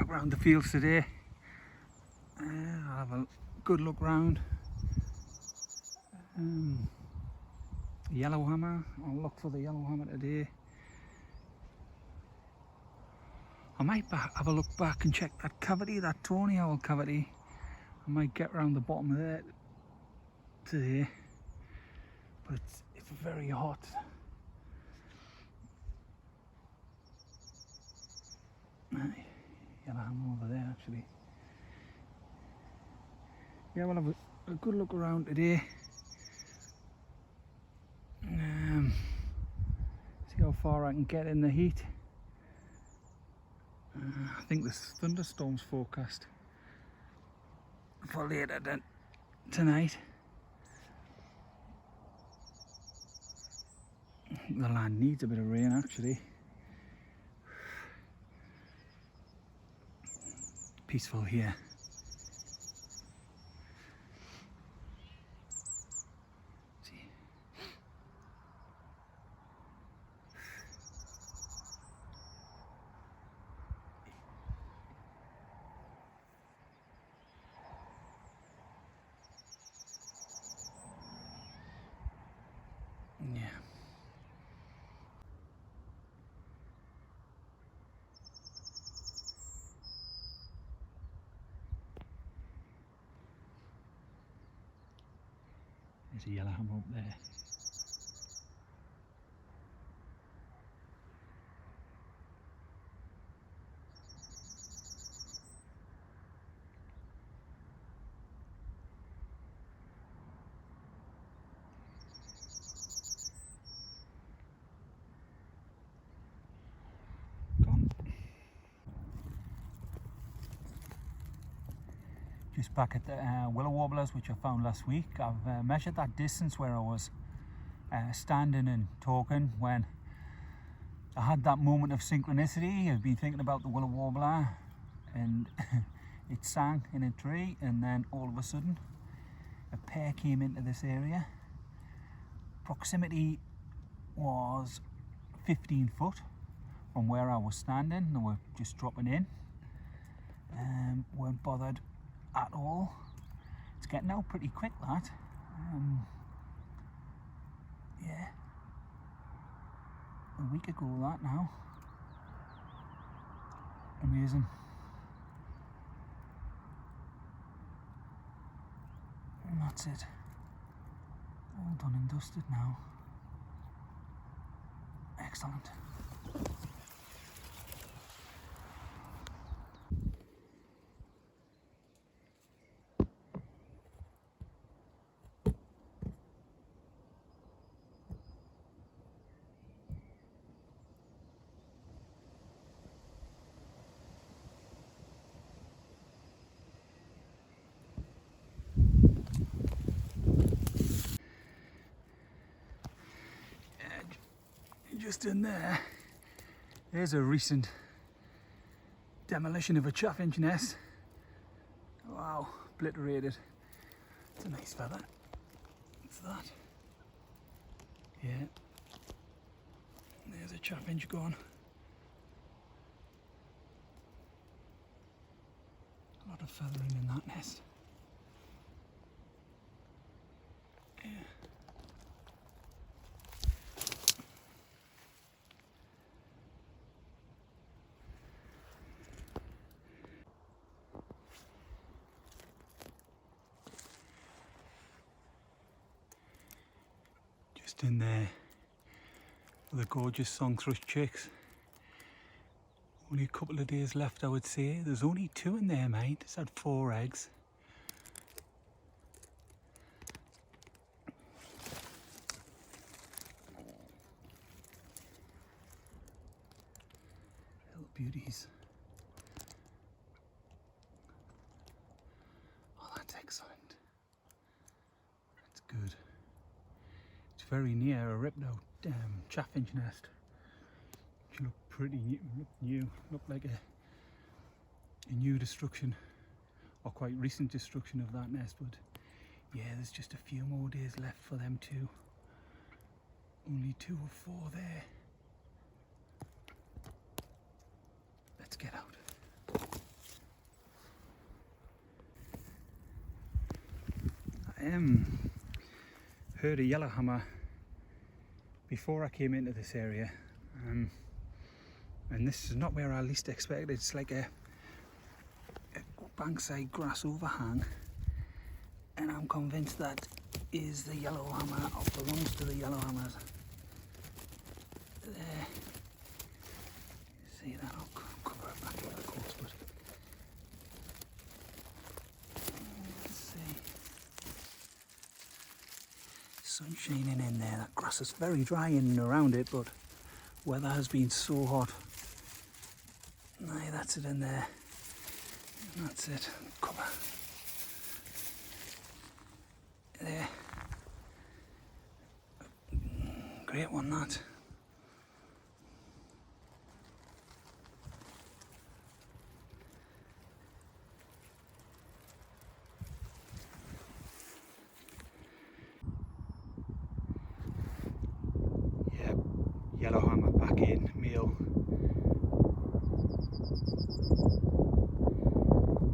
look around the fields today. I'll have a good look round. Yellowhammer, I'll look for the Yellowhammer today. I might have a look back and check that cavity, that tawny owl cavity. I might get around the bottom of there today, but it's very hot. Yellowhammer over there actually. Yeah, we'll have a good look around today. See how far I can get in the heat. I think there's thunderstorms forecast for later tonight. The land needs a bit of rain actually. Peaceful here. Yeah. There's a yellowhammer up there. Just back at the willow warblers which I found last week. I've measured that distance where I was standing and talking when I had that moment of synchronicity. I've been thinking about the willow warbler and it sang in a tree, and then all of a sudden a pair came into this area. Proximity was 15 foot from where I was standing. They were just dropping in. Weren't bothered at all. It's getting out pretty quick, that. Yeah, a week ago that now. Amazing. And that's it. All done and dusted now. Excellent. Just in there's a recent demolition of a chaffinch nest. Wow, obliterated. It's a nice feather. What's that? Yeah. There's a chaffinch gone. A lot of feathering in that nest. Yeah. Just in there with the gorgeous song thrush chicks. Only a couple of days left, I would say. There's only 2 in there, mate. It's had 4 eggs. Little beauties. Oh, that's excellent. That's good. It's very near a ripped out chaffinch nest. Which look pretty new, look like a new destruction, or quite recent destruction of that nest, but yeah, there's just a few more days left for them too. Only 2 or 4 there. Let's get out. heard a yellowhammer before I came into this area, and this is not where I least expected. It's like a bankside grass overhang, and I'm convinced that is the yellowhammer or belongs to the yellowhammers. There, see that? I'll cover it back here, of course, but let's see. Sun shining in there. That grass is very dry in and around it, but weather has been so hot. Aye, that's it in there. And that's it. Cover. There. Great one, that. Yeah, yellowhammer back in, male.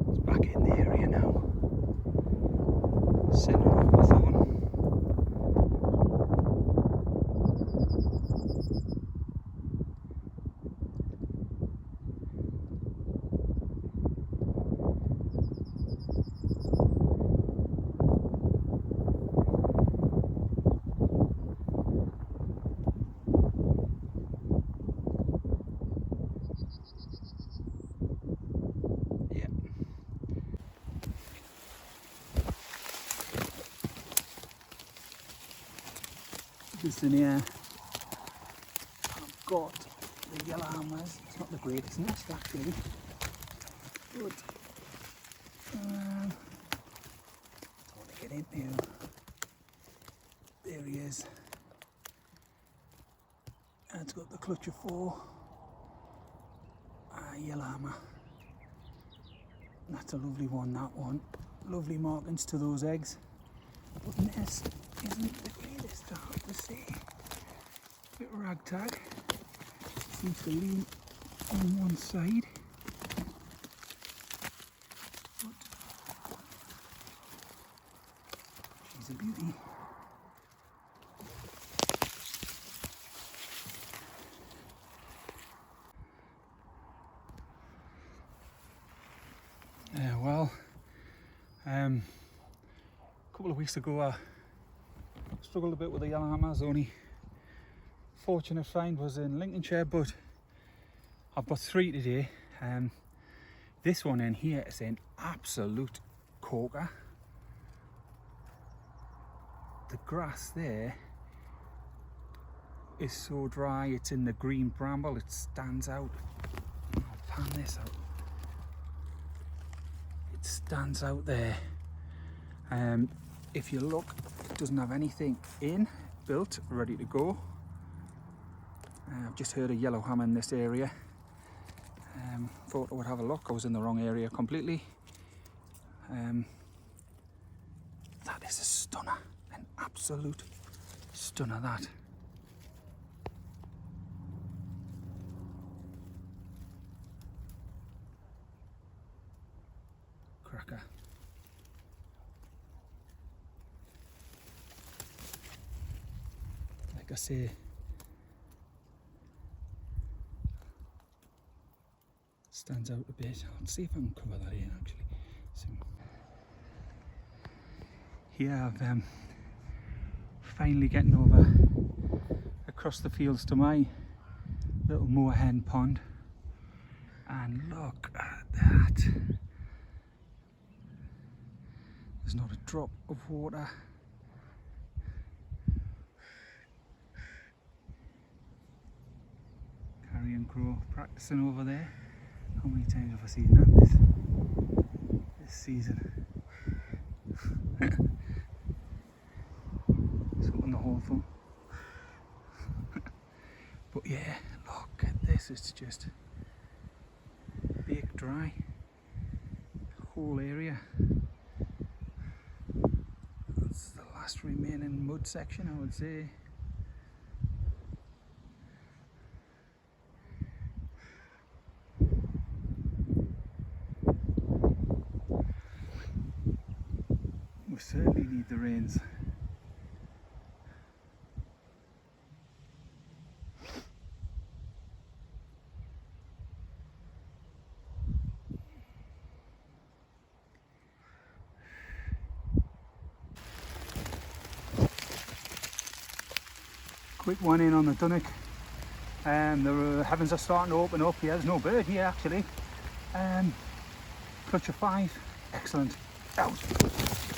It's back in the area now. Sitting on the thorn. Just in here, I've got the yellowhammers. It's not the greatest nest actually, but I want to get into. There he is. And it's got the clutch of 4. Yellowhammer. That's a lovely one, that one. Lovely markings to those eggs. But nest isn't the greatest, I have to say. Bit ragtag. Seems to lean on one side. But she's a beauty. A couple of weeks ago I struggled a bit with the yellowhammers. Only fortunate find was in Lincolnshire, but I've got 3 today. This one in here is an absolute corker. The grass there is so dry, it's in the green bramble, it stands out. I'll pan this out. It stands out there. If you look, it doesn't have anything built, ready to go. I've just heard a yellowhammer in this area. Thought I would have a look. I was in the wrong area completely. That is a stunner, an absolute stunner, that. Cracker. Like I say, stands out a bit. I'll see if I can cover that in actually. So, here I've finally getting over across the fields to my little moorhen pond, and look at that. There's not a drop of water. Carrion crow practicing over there. How many times have I seen that this season? It's up on the Hawthorn. But yeah, look at this, it's just baked dry. The whole area. That's the last remaining mud section, I would say. We certainly need the rains. Quick one in on the Dunnock. The heavens are starting to open up. Yeah, there's no bird here actually. Clutch of 5. Excellent. Out.